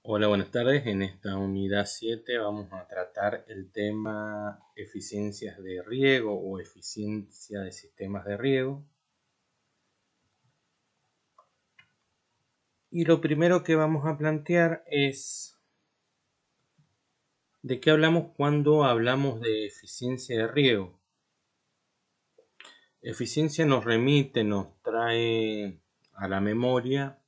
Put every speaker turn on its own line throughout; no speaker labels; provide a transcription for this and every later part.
Hola, buenas tardes. En esta unidad 7 vamos a tratar el tema eficiencias de riego o eficiencia de sistemas de riego. Y lo primero que vamos a plantear es ¿de qué hablamos cuando hablamos de eficiencia de riego? Eficiencia nos trae a la memoria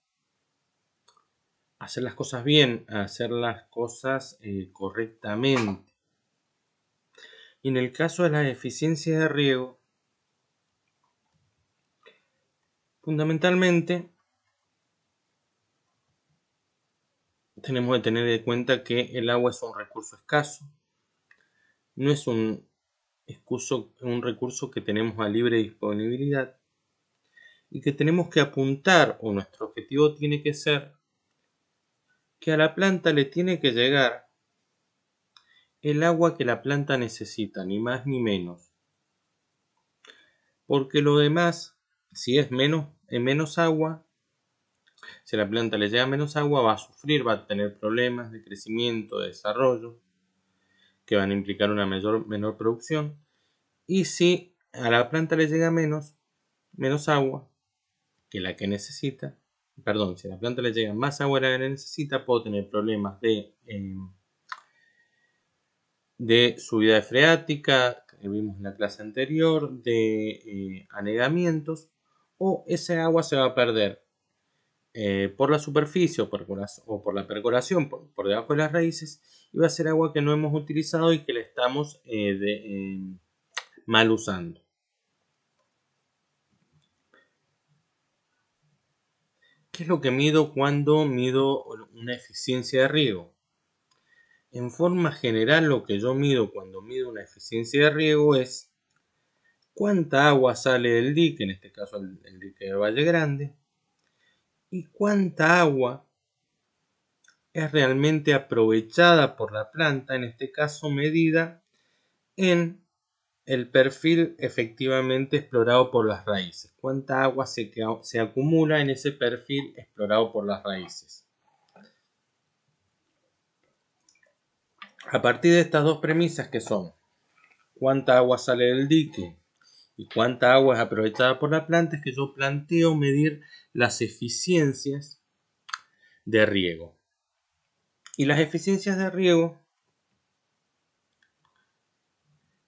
hacer las cosas bien, hacer las cosas correctamente. Y en el caso de la eficiencia de riego, fundamentalmente tenemos que tener en cuenta que el agua es un recurso escaso, no es un recurso que tenemos a libre disponibilidad y que tenemos que apuntar, o nuestro objetivo tiene que ser que a la planta le tiene que llegar el agua que la planta necesita, ni más ni menos. Porque lo demás, si es menos agua, si a la planta le llega menos agua, va a sufrir, va a tener problemas de crecimiento, de desarrollo, que van a implicar una menor producción. Y si a la planta le llega menos agua que la que necesita, si a la planta le llega más agua de la que necesita, puedo tener problemas de subida de freática, que vimos en la clase anterior, de anegamientos, o esa agua se va a perder por la superficie o por la percolación, por debajo de las raíces, y va a ser agua que no hemos utilizado y que la estamos mal usando. ¿Qué es lo que mido cuando mido una eficiencia de riego? En forma general, lo que yo mido cuando mido una eficiencia de riego es cuánta agua sale del dique, en este caso el dique de Valle Grande, y cuánta agua es realmente aprovechada por la planta, en este caso medida en el perfil efectivamente explorado por las raíces. Cuánta agua se acumula en ese perfil explorado por las raíces. A partir de estas dos premisas, que son cuánta agua sale del dique y cuánta agua es aprovechada por la planta, es que yo planteo medir las eficiencias de riego. Y las eficiencias de riego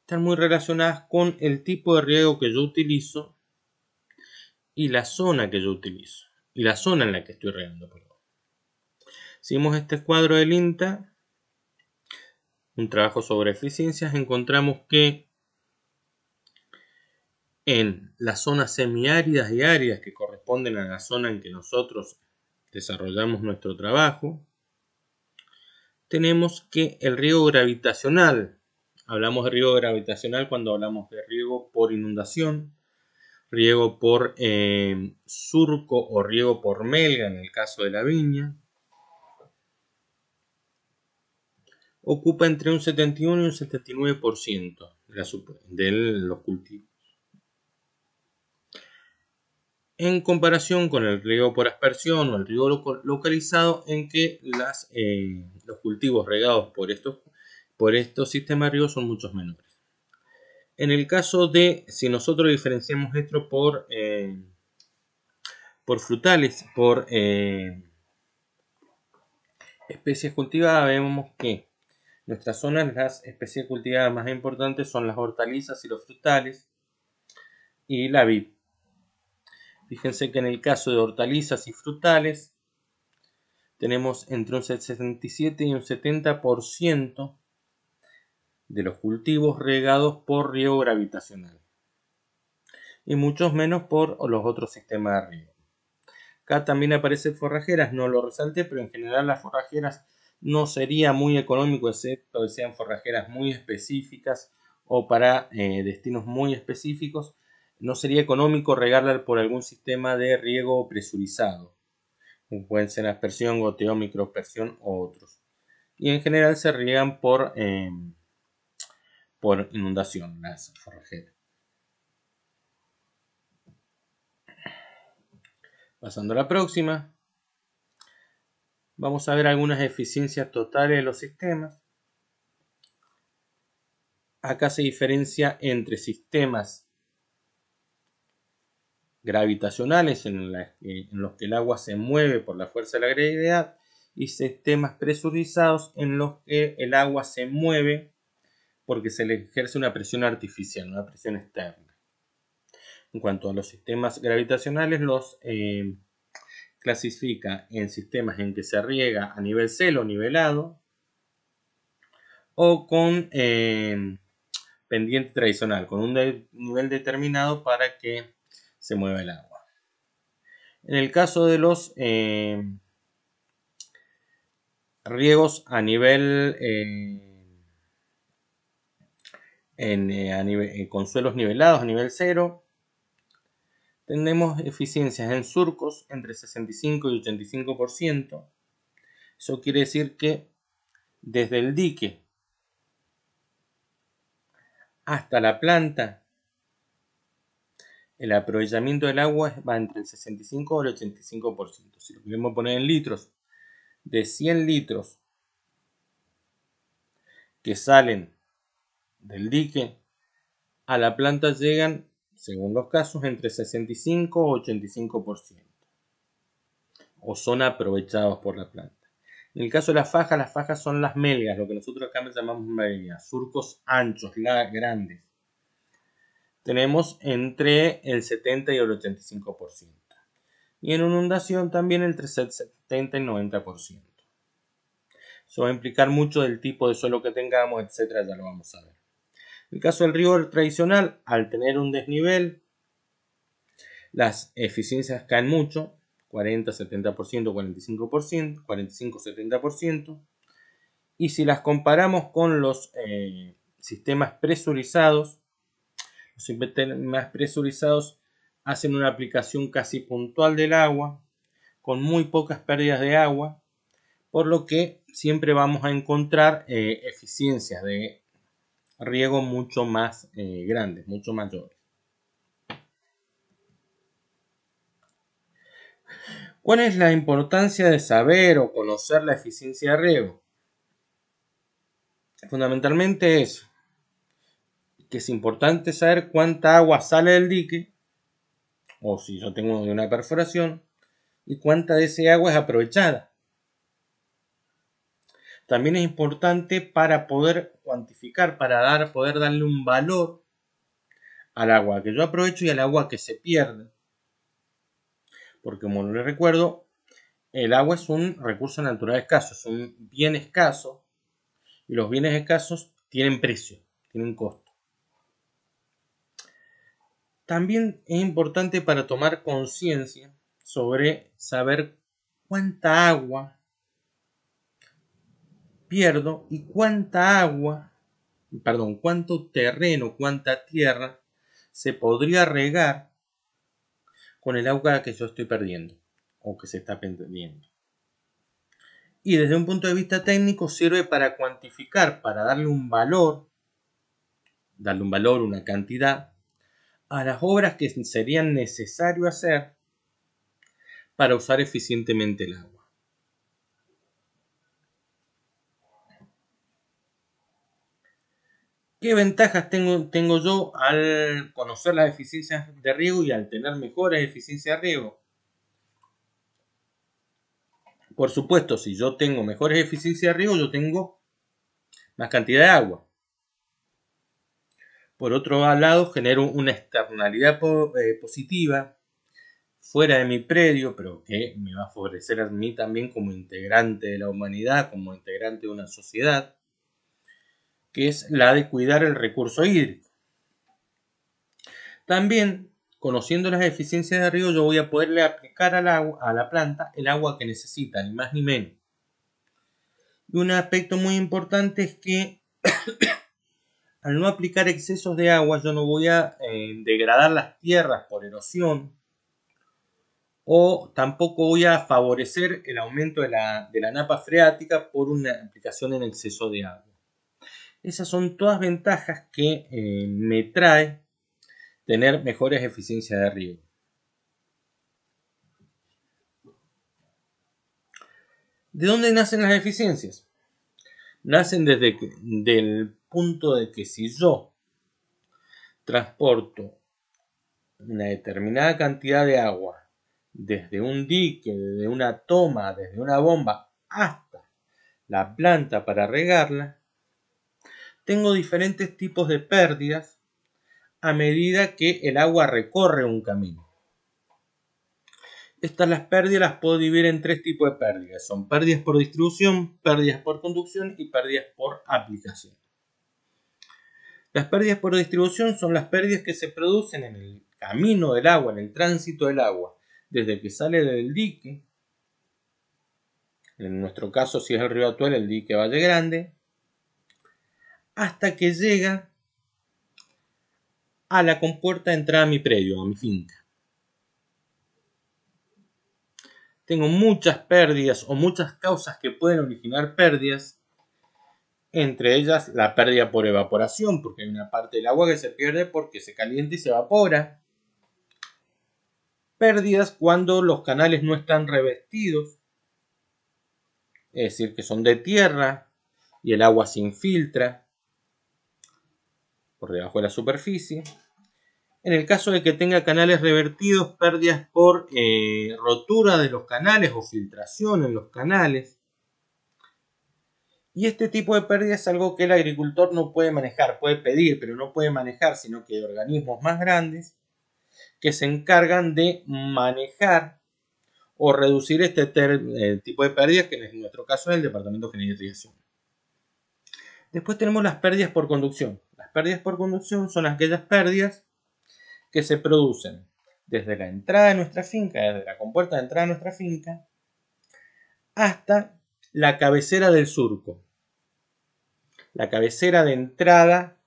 están muy relacionadas con el tipo de riego que yo utilizo y la zona que yo utilizo. Y la zona en la que estoy regando, perdón. Si vemos este cuadro del INTA, un trabajo sobre eficiencias, encontramos que en las zonas semiáridas y áridas que corresponden a la zona en que nosotros desarrollamos nuestro trabajo, tenemos que el riego gravitacional, hablamos de riego gravitacional cuando hablamos de riego por inundación, riego por surco o riego por melga en el caso de la viña, ocupa entre un 71 y un 79% de los cultivos. En comparación con el riego por aspersión o el riego localizado, en que los cultivos regados por estos sistemas de riego son muchos menores. En el caso de, si nosotros diferenciamos esto por frutales, por especies cultivadas, vemos que nuestras zonas, las especies cultivadas más importantes son las hortalizas y los frutales y la vid. Fíjense que en el caso de hortalizas y frutales tenemos entre un 67 y un 70% de los cultivos regados por riego gravitacional y muchos menos por los otros sistemas de riego. Acá también aparecen forrajeras, no lo resalté, pero en general las forrajeras no sería muy económico, excepto que sean forrajeras muy específicas o para destinos muy específicos. No sería económico regarla por algún sistema de riego presurizado, como pueden ser aspersión, goteo, microaspersión o otros. Y en general se riegan por inundación las forrajeras. Pasando a la próxima. Vamos a ver algunas eficiencias totales de los sistemas. Acá se diferencia entre sistemas gravitacionales en los que el agua se mueve por la fuerza de la gravedad y sistemas presurizados en los que el agua se mueve porque se le ejerce una presión artificial, una presión externa. En cuanto a los sistemas gravitacionales, los clasifica en sistemas en que se riega a nivel celo nivelado o con pendiente tradicional, con un nivel determinado para que se mueva el agua. En el caso de los riegos a nivel, con suelos nivelados a nivel cero, tenemos eficiencias en surcos entre 65 y 85%. Eso quiere decir que desde el dique hasta la planta, el aprovechamiento del agua va entre el 65 y el 85%. Si lo queremos poner en litros, de 100 litros que salen del dique a la planta llegan, según los casos, entre 65 y 85%. O son aprovechados por la planta. En el caso de las fajas son las melgas, lo que nosotros acá llamamos melgas, surcos anchos, grandes. Tenemos entre el 70 y el 85%. Y en inundación también entre el 70 y el 90%. Eso va a implicar mucho del tipo de suelo que tengamos, etcétera, ya lo vamos a ver. En el caso del riego tradicional, al tener un desnivel, las eficiencias caen mucho, 40, 70%, 45%, 45, 70%. Y si las comparamos con los sistemas presurizados, los sistemas presurizados hacen una aplicación casi puntual del agua, con muy pocas pérdidas de agua, por lo que siempre vamos a encontrar eficiencias de riego mucho más grandes, mucho mayores. ¿Cuál es la importancia de saber o conocer la eficiencia de riego? Fundamentalmente es que es importante saber cuánta agua sale del dique, o si yo tengo una perforación, y cuánta de ese agua es aprovechada. También es importante para poder cuantificar, para poder darle un valor al agua que yo aprovecho y al agua que se pierde. Porque como les recuerdo, el agua es un recurso natural escaso, es un bien escaso, y los bienes escasos tienen precio, tienen costo. También es importante para tomar conciencia sobre saber cuánta agua pierdo y cuánto terreno, cuánta tierra se podría regar con el agua que yo estoy perdiendo o que se está perdiendo. Y desde un punto de vista técnico sirve para cuantificar, para darle un valor, una cantidad a las obras que serían necesario hacer para usar eficientemente el agua. ¿Qué ventajas tengo yo al conocer las eficiencias de riego y al tener mejores eficiencias de riego? Por supuesto, si yo tengo mejores eficiencias de riego, yo tengo más cantidad de agua. Por otro lado, genero una externalidad positiva fuera de mi predio, pero que me va a favorecer a mí también como integrante de la humanidad, como integrante de una sociedad, que es la de cuidar el recurso hídrico. También, conociendo las eficiencias de riego, yo voy a poderle aplicar a la planta el agua que necesita, ni más ni menos. Y un aspecto muy importante es que al no aplicar excesos de agua, yo no voy a degradar las tierras por erosión, o tampoco voy a favorecer el aumento de la napa freática por una aplicación en exceso de agua. Esas son todas ventajas que me trae tener mejores eficiencias de riego. ¿De dónde nacen las eficiencias? Nacen del punto de que si yo transporto una determinada cantidad de agua desde un dique, desde una toma, desde una bomba hasta la planta para regarla, tengo diferentes tipos de pérdidas a medida que el agua recorre un camino. Las pérdidas las puedo dividir en tres tipos de pérdidas. Son pérdidas por distribución, pérdidas por conducción y pérdidas por aplicación. Las pérdidas por distribución son las pérdidas que se producen en el camino del agua, en el tránsito del agua, desde que sale del dique, en nuestro caso si es el río Atuel, el dique Valle Grande, hasta que llega a la compuerta de entrada a mi predio, a mi finca. Tengo muchas pérdidas o muchas causas que pueden originar pérdidas, entre ellas la pérdida por evaporación, porque hay una parte del agua que se pierde porque se calienta y se evapora. Pérdidas cuando los canales no están revestidos, es decir, que son de tierra y el agua se infiltra por debajo de la superficie. En el caso de que tenga canales revertidos, pérdidas por rotura de los canales o filtración en los canales. Y este tipo de pérdida es algo que el agricultor no puede manejar, puede pedir, pero no puede manejar, sino que hay organismos más grandes que se encargan de manejar o reducir este tipo de pérdidas, que en nuestro caso es el Departamento de Ingeniería y Irrigación. Después tenemos las pérdidas por conducción. Las pérdidas por conducción son aquellas pérdidas que se producen desde la entrada de nuestra finca, desde la compuerta de entrada de nuestra finca, hasta la cabecera del surco. La cabecera de entrada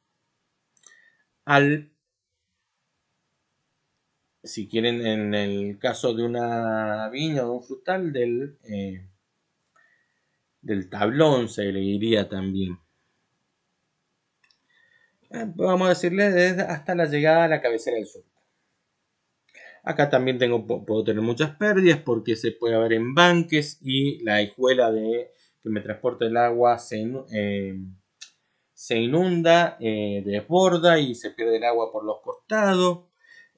si quieren, en el caso de una viña o de un frutal, del tablón se le diría también. Vamos a decirle desde hasta la llegada a la cabecera del surco. Acá también puedo tener muchas pérdidas porque se puede haber embanques y la hijuela que me transporta el agua se inunda, desborda y se pierde el agua por los costados.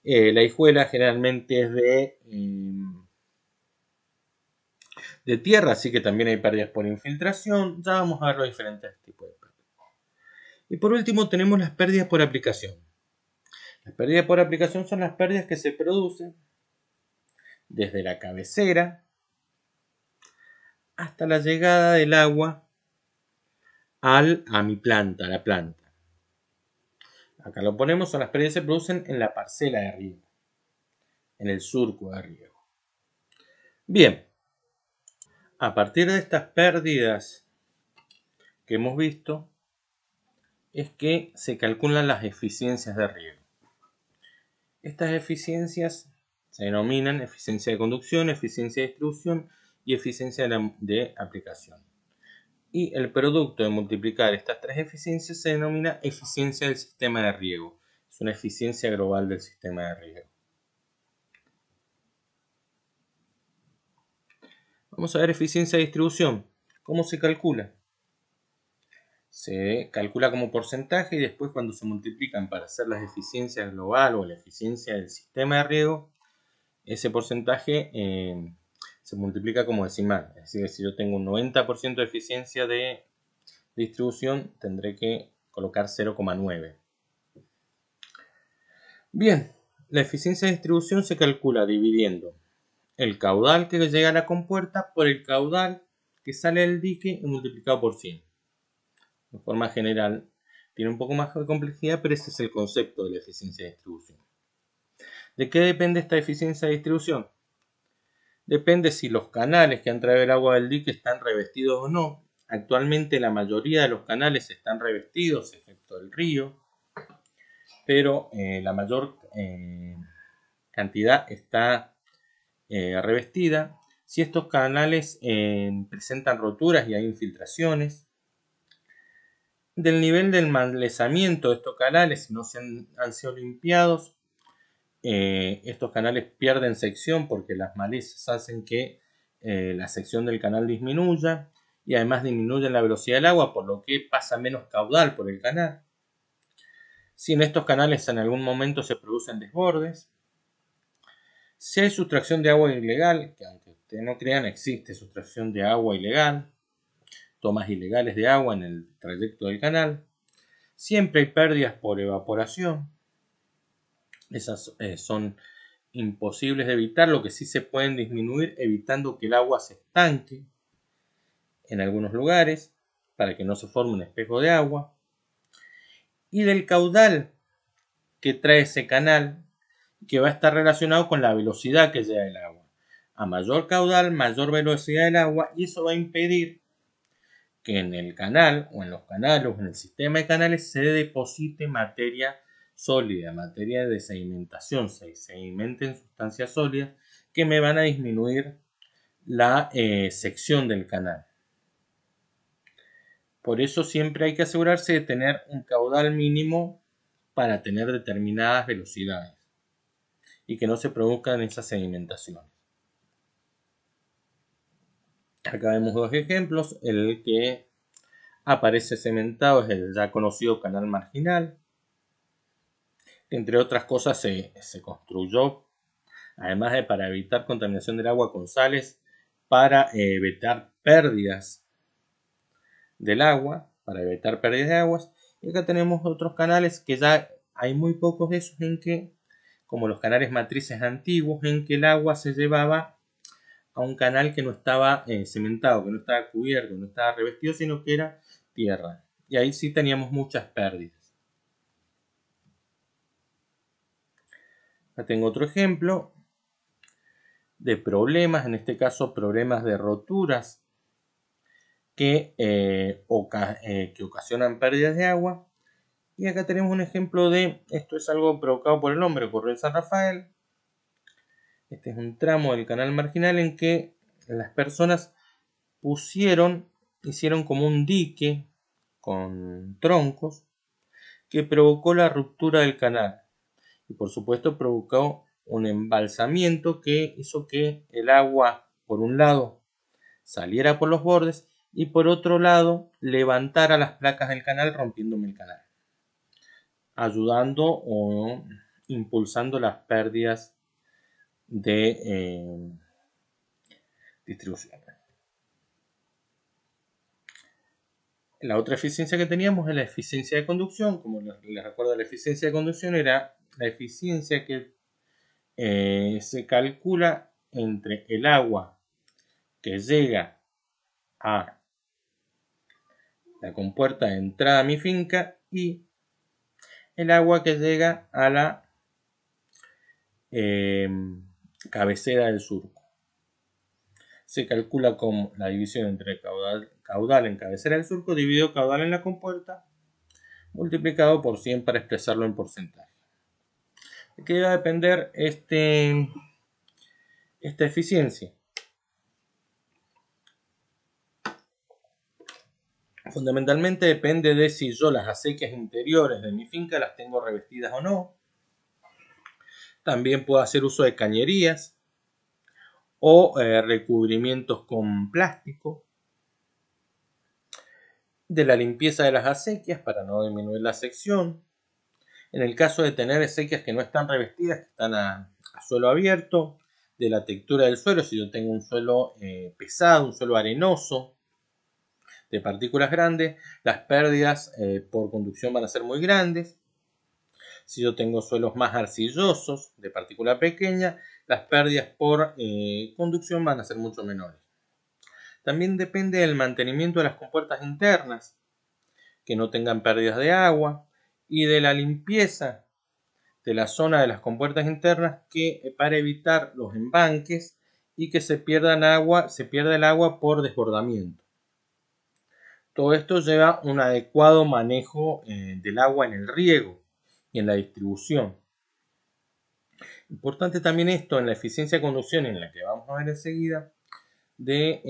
La hijuela generalmente es de tierra, así que también hay pérdidas por infiltración. Ya vamos a ver los diferentes tipos de pérdidas. Y por último tenemos las pérdidas por aplicación. Las pérdidas por aplicación son las pérdidas que se producen desde la cabecera hasta la llegada del agua a mi planta, a la planta. Acá lo ponemos, son las pérdidas que se producen en la parcela de riego, en el surco de riego. Bien, a partir de estas pérdidas que hemos visto, es que se calculan las eficiencias de riego. Estas eficiencias se denominan eficiencia de conducción, eficiencia de distribución y eficiencia de aplicación. Y el producto de multiplicar estas tres eficiencias se denomina eficiencia del sistema de riego. Es una eficiencia global del sistema de riego. Vamos a ver eficiencia de distribución. ¿Cómo se calcula? Se calcula como porcentaje y después cuando se multiplican para hacer las eficiencias global o la eficiencia del sistema de riego, ese porcentaje se multiplica como decimal. Es decir, si yo tengo un 90% de eficiencia de distribución, tendré que colocar 0,9. Bien, la eficiencia de distribución se calcula dividiendo el caudal que llega a la compuerta por el caudal que sale del dique y multiplicado por 100. De forma general, tiene un poco más de complejidad, pero ese es el concepto de la eficiencia de distribución. ¿De qué depende esta eficiencia de distribución? Depende si los canales que han traído el agua del dique están revestidos o no. Actualmente la mayoría de los canales están revestidos, excepto el río, pero la mayor cantidad está revestida. Si estos canales presentan roturas y hay infiltraciones, del nivel del malezamiento de estos canales, si no han sido limpiados, estos canales pierden sección porque las malezas hacen que la sección del canal disminuya y además disminuye la velocidad del agua, por lo que pasa menos caudal por el canal. Si en estos canales en algún momento se producen desbordes, si hay sustracción de agua ilegal, que aunque ustedes no crean existe sustracción de agua ilegal, tomas ilegales de agua en el trayecto del canal, siempre hay pérdidas por evaporación, esas son imposibles de evitar, lo que sí se pueden disminuir evitando que el agua se estanque en algunos lugares para que no se forme un espejo de agua, y del caudal que trae ese canal, que va a estar relacionado con la velocidad que llega el agua. A mayor caudal, mayor velocidad del agua, y eso va a impedir que en el canal o en los canales o en el sistema de canales se deposite materia sólida, materia de sedimentación, se sedimenten sustancias sólidas que me van a disminuir la sección del canal. Por eso siempre hay que asegurarse de tener un caudal mínimo para tener determinadas velocidades y que no se produzcan esas sedimentaciones. Acá vemos dos ejemplos. El que aparece cementado es el ya conocido canal marginal. Entre otras cosas se construyó, además de para evitar contaminación del agua con sales, para evitar pérdidas del agua, para evitar pérdidas de aguas. Y acá tenemos otros canales que ya hay muy pocos de esos, en que, como los canales matrices antiguos, en que el agua se llevaba a un canal que no estaba cementado, que no estaba cubierto, no estaba revestido, sino que era tierra. Y ahí sí teníamos muchas pérdidas. Acá tengo otro ejemplo de problemas, en este caso problemas de roturas que ocasionan pérdidas de agua. Y acá tenemos un ejemplo de, esto es algo provocado por el hombre, ocurrió en San Rafael. Este es un tramo del canal marginal en que las personas hicieron como un dique con troncos que provocó la ruptura del canal. Y por supuesto provocó un embalsamiento que hizo que el agua, por un lado, saliera por los bordes y por otro lado levantara las placas del canal, rompiéndome el canal, ayudando o impulsando las pérdidas de distribución. La otra eficiencia que teníamos es la eficiencia de conducción. Como les recuerdo, la eficiencia de conducción era la eficiencia que se calcula entre el agua que llega a la compuerta de entrada a mi finca y el agua que llega a la cabecera del surco. Se calcula como la división entre caudal en cabecera del surco dividido caudal en la compuerta multiplicado por 100 para expresarlo en porcentaje. ¿De qué va a depender esta eficiencia? Fundamentalmente depende de si yo las acequias interiores de mi finca las tengo revestidas o no. También puedo hacer uso de cañerías o recubrimientos con plástico. De la limpieza de las acequias para no disminuir la sección. En el caso de tener acequias que no están revestidas, que están a suelo abierto, de la textura del suelo, si yo tengo un suelo pesado, un suelo arenoso, de partículas grandes, las pérdidas por conducción van a ser muy grandes. Si yo tengo suelos más arcillosos, de partícula pequeña, las pérdidas por conducción van a ser mucho menores. También depende del mantenimiento de las compuertas internas, que no tengan pérdidas de agua, y de la limpieza de la zona de las compuertas internas, que para evitar los embanques y que se pierda el agua por desbordamiento. Todo esto lleva un adecuado manejo del agua en el riego y en la distribución. Importante también esto en la eficiencia de conducción, en la que vamos a ver enseguida, de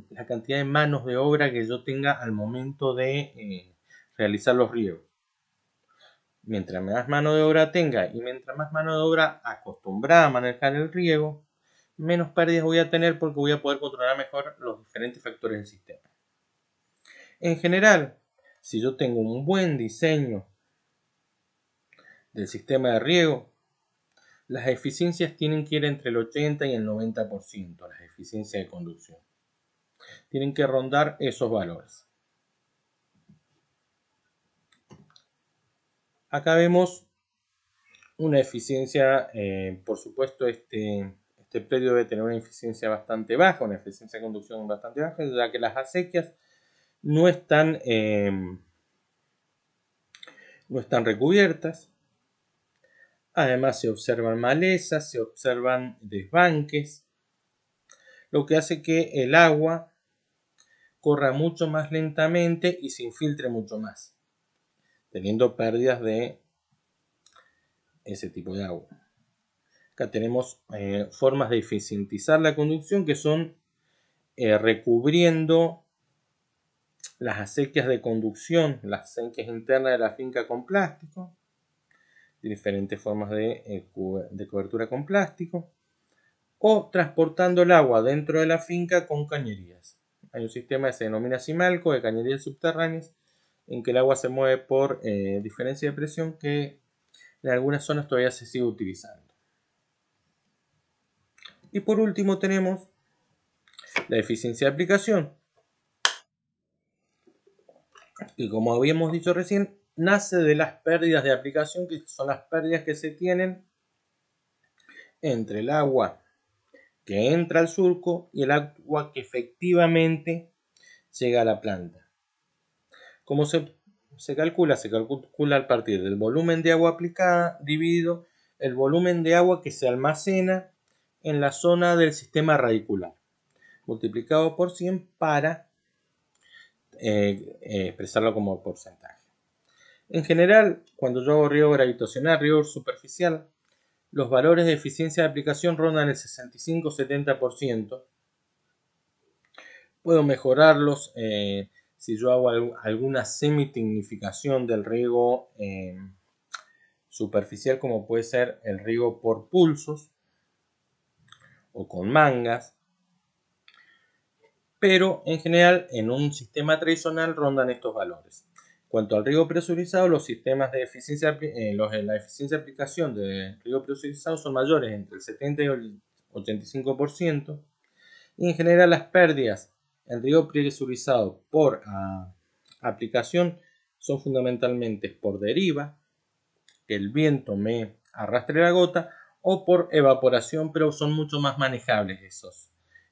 la cantidad de manos de obra que yo tenga al momento de realizar los riegos. Mientras más mano de obra tenga y mientras más mano de obra acostumbrada a manejar el riego, menos pérdidas voy a tener porque voy a poder controlar mejor los diferentes factores del sistema. En general, si yo tengo un buen diseño del sistema de riego, las eficiencias tienen que ir entre el 80 y el 90%, las eficiencias de conducción. Tienen que rondar esos valores. Acá vemos una eficiencia, por supuesto, este predio debe tener una eficiencia bastante baja, una eficiencia de conducción bastante baja, ya que las acequias no están recubiertas. Además se observan malezas, se observan desbanques, lo que hace que el agua corra mucho más lentamente y se infiltre mucho más, teniendo pérdidas de ese tipo de agua. Acá tenemos formas de eficientizar la conducción, que son recubriendo las acequias de conducción, las acequias internas de la finca con plástico, diferentes formas de cobertura con plástico, o transportando el agua dentro de la finca con cañerías. Hay un sistema que se denomina Simalco, de cañerías subterráneas, en que el agua se mueve por diferencia de presión, que en algunas zonas todavía se sigue utilizando. Y por último tenemos la eficiencia de aplicación, que como habíamos dicho recién, nace de las pérdidas de aplicación, que son las pérdidas que se tienen entre el agua que entra al surco y el agua que efectivamente llega a la planta. ¿Cómo se calcula? Se calcula a partir del volumen de agua aplicada dividido el volumen de agua que se almacena en la zona del sistema radicular, multiplicado por 100 para expresarlo como porcentaje. En general, cuando yo hago riego gravitacional, riego superficial, los valores de eficiencia de aplicación rondan el 65-70%. Puedo mejorarlos si yo hago alguna semi-tecnificación del riego superficial, como puede ser el riego por pulsos o con mangas. Pero en general, en un sistema tradicional rondan estos valores. En cuanto al riego presurizado, los sistemas de eficiencia, la eficiencia de aplicación de riego presurizado son mayores, entre el 70 y el 85%. Y en general las pérdidas en riego presurizado por aplicación son fundamentalmente por deriva, que el viento me arrastre la gota, o por evaporación, pero son mucho más manejables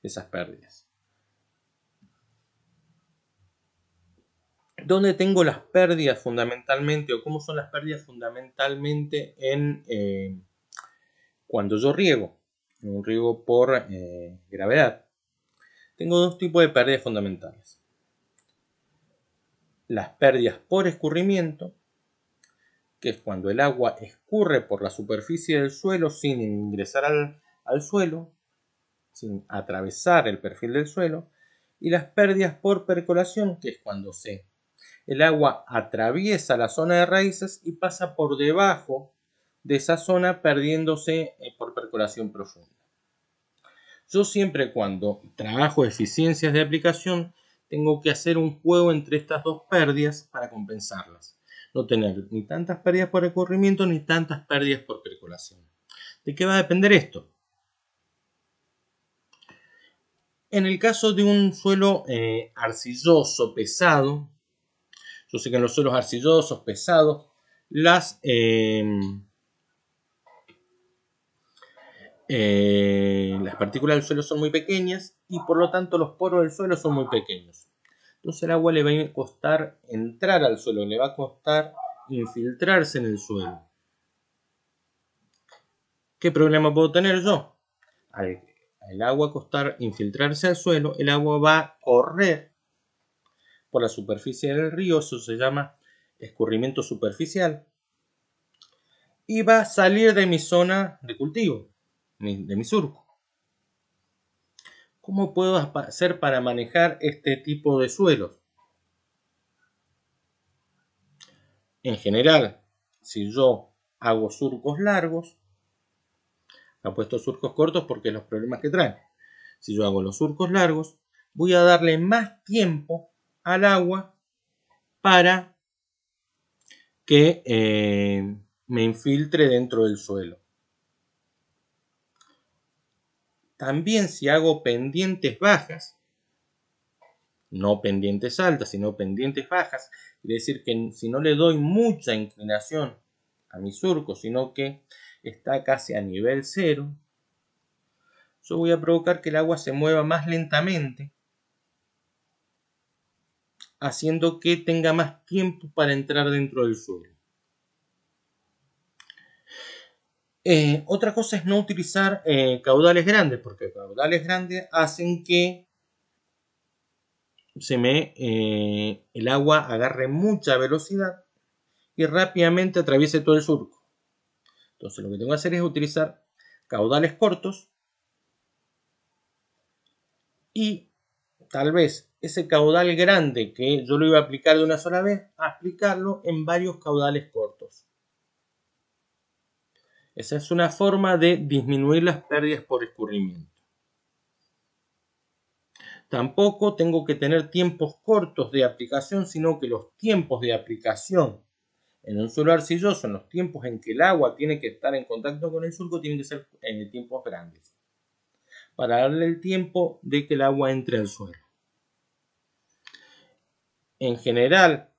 esas pérdidas. ¿Dónde tengo las pérdidas fundamentalmente, o cómo son las pérdidas fundamentalmente cuando yo riego? En un riego por gravedad. Tengo dos tipos de pérdidas fundamentales. Las pérdidas por escurrimiento, que es cuando el agua escurre por la superficie del suelo sin ingresar al suelo, sin atravesar el perfil del suelo, y las pérdidas por percolación, que es cuando el agua atraviesa la zona de raíces y pasa por debajo de esa zona, perdiéndose por percolación profunda. Yo siempre, cuando trabajo eficiencias de aplicación, tengo que hacer un juego entre estas dos pérdidas para compensarlas. No tener ni tantas pérdidas por escurrimiento ni tantas pérdidas por percolación. ¿De qué va a depender esto? En el caso de un suelo arcilloso, pesado, yo sé que en los suelos arcillosos, pesados, las partículas del suelo son muy pequeñas y por lo tanto los poros del suelo son muy pequeños. Entonces el agua le va a costar entrar al suelo, le va a costar infiltrarse en el suelo. ¿Qué problema puedo tener yo? Al agua costar infiltrarse al suelo, el agua va a correr por la superficie del río, eso se llama escurrimiento superficial, y va a salir de mi zona de cultivo, de mi surco. ¿Cómo puedo hacer para manejar este tipo de suelos? En general, si yo hago surcos largos, Ha puesto surcos cortos porque es los problemas que traen. Si yo hago los surcos largos, voy a darle más tiempo al agua para que me infiltre dentro del suelo. También si hago pendientes bajas, no pendientes altas, sino pendientes bajas, quiere decir que si no le doy mucha inclinación a mi surco, sino que está casi a nivel cero, yo voy a provocar que el agua se mueva más lentamente, haciendo que tenga más tiempo para entrar dentro del suelo. Otra cosa es no utilizar caudales grandes, porque caudales grandes hacen que el agua agarre mucha velocidad y rápidamente atraviese todo el surco. Entonces lo que tengo que hacer es utilizar caudales cortos y tal vez ese caudal grande que yo lo iba a aplicar de una sola vez, aplicarlo en varios caudales cortos. Esa es una forma de disminuir las pérdidas por escurrimiento. Tampoco tengo que tener tiempos cortos de aplicación, sino que los tiempos de aplicación en un suelo arcilloso, en los tiempos en que el agua tiene que estar en contacto con el surco, tienen que ser en tiempos grandes, para darle el tiempo de que el agua entre al suelo. En general,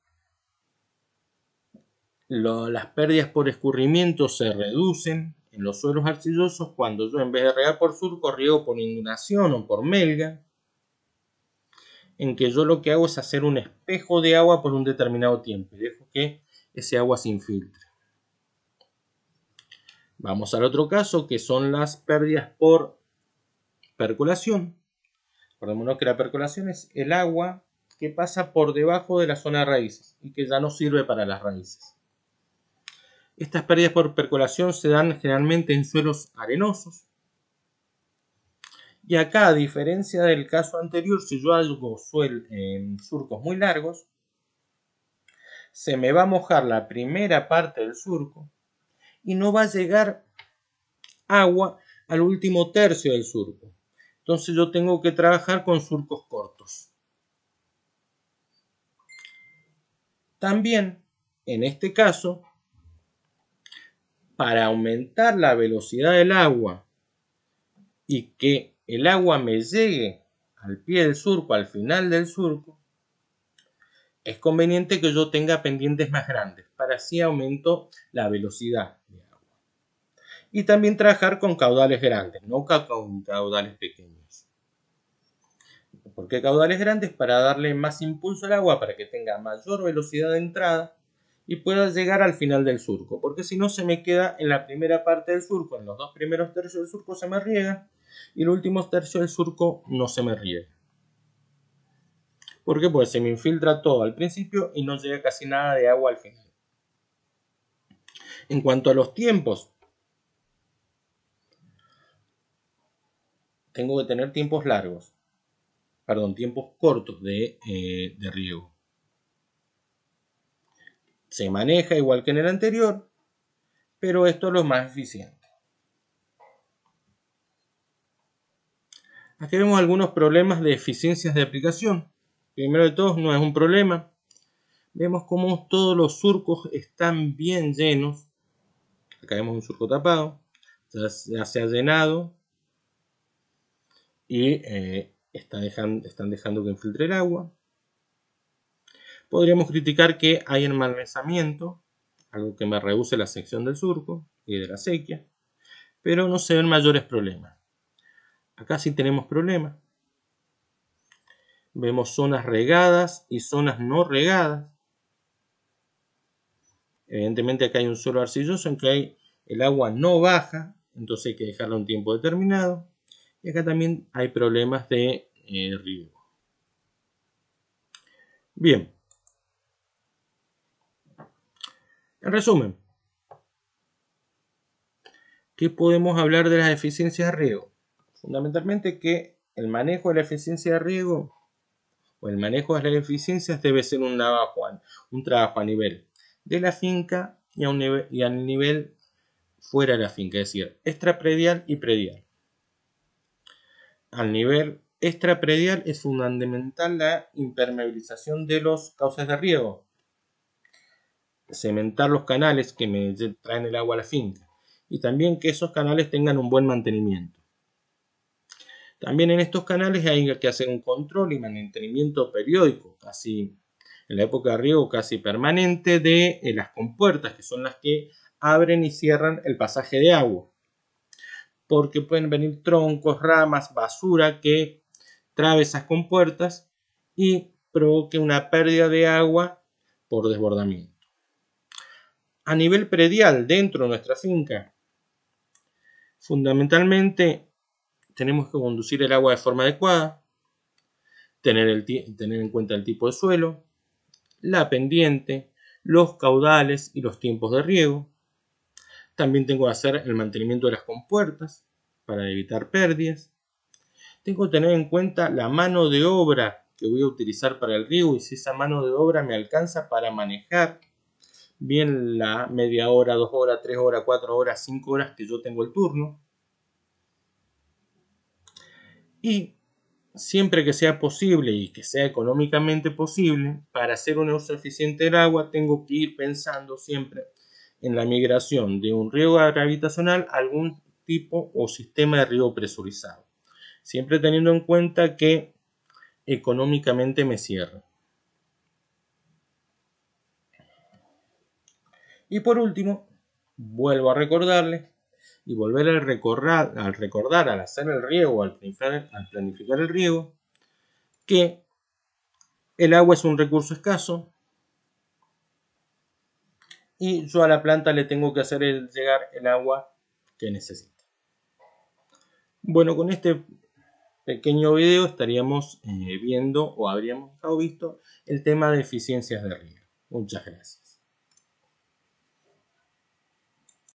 las pérdidas por escurrimiento se reducen en los suelos arcillosos cuando yo, en vez de regar por surco, riego por inundación o por melga, en que yo lo que hago es hacer un espejo de agua por un determinado tiempo y dejo que ese agua se infiltre. Vamos al otro caso, que son las pérdidas por percolación. Recordémonos que la percolación es el agua que pasa por debajo de la zona de raíces y que ya no sirve para las raíces. Estas pérdidas por percolación se dan generalmente en suelos arenosos. Y acá, a diferencia del caso anterior, si yo hago surcos muy largos, se me va a mojar la primera parte del surco y no va a llegar agua al último tercio del surco. Entonces yo tengo que trabajar con surcos cortos. También, en este caso, para aumentar la velocidad del agua y que el agua me llegue al pie del surco, al final del surco, es conveniente que yo tenga pendientes más grandes, para así aumento la velocidad de agua. Y también trabajar con caudales grandes, no con caudales pequeños. ¿Por qué caudales grandes? Para darle más impulso al agua, para que tenga mayor velocidad de entrada y pueda llegar al final del surco, porque si no se me queda en la primera parte del surco, en los dos primeros tercios del surco se me riega y los últimos tercios del surco no se me riega. ¿Por qué? Pues se me infiltra todo al principio y no llega casi nada de agua al final. En cuanto a los tiempos, tengo que tener tiempos cortos de riego. Se maneja igual que en el anterior, pero esto es lo más eficiente. Aquí vemos algunos problemas de eficiencias de aplicación. Primero de todos, no es un problema. Vemos cómo todos los surcos están bien llenos. Acá vemos un surco tapado, ya se ha llenado y están dejando que infiltre el agua. Podríamos criticar que hay enmalmesamiento, algo que me reduce la sección del surco y de la acequia, pero no se ven mayores problemas. Acá sí tenemos problemas. Vemos zonas regadas y zonas no regadas. Evidentemente acá hay un suelo arcilloso en que el agua no baja, entonces hay que dejarla un tiempo determinado. Y acá también hay problemas de riego. Bien. En resumen, ¿qué podemos hablar de las eficiencias de riego? Fundamentalmente que el manejo de la eficiencia de riego o el manejo de las eficiencias debe ser un trabajo a nivel de la finca y a nivel fuera de la finca, es decir, extrapredial y predial. Al nivel extrapredial es fundamental la impermeabilización de los cauces de riego, cementar los canales que me traen el agua a la finca y también que esos canales tengan un buen mantenimiento. También en estos canales hay que hacer un control y mantenimiento periódico, casi en la época de riego casi permanente, de las compuertas, que son las que abren y cierran el pasaje de agua, porque pueden venir troncos, ramas, basura que trabe esas compuertas y provoque una pérdida de agua por desbordamiento. A nivel predial, dentro de nuestra finca, fundamentalmente tenemos que conducir el agua de forma adecuada, tener en cuenta el tipo de suelo, la pendiente, los caudales y los tiempos de riego. También tengo que hacer el mantenimiento de las compuertas para evitar pérdidas. Tengo que tener en cuenta la mano de obra que voy a utilizar para el riego y si esa mano de obra me alcanza para manejar bien la media hora, 2 horas, 3 horas, 4 horas, 5 horas que yo tengo el turno. Y siempre que sea posible y que sea económicamente posible, para hacer un uso eficiente del agua, tengo que ir pensando siempre en la migración de un riego gravitacional a algún tipo o sistema de riego presurizado. Siempre teniendo en cuenta que económicamente me cierre. Y por último, vuelvo a recordarles y volver a recordar al hacer el riego, al planificar el riego, que el agua es un recurso escaso y yo a la planta le tengo que hacer llegar el agua que necesita. Bueno, con este pequeño video estaríamos viendo o habríamos visto el tema de eficiencias de riego. Muchas gracias.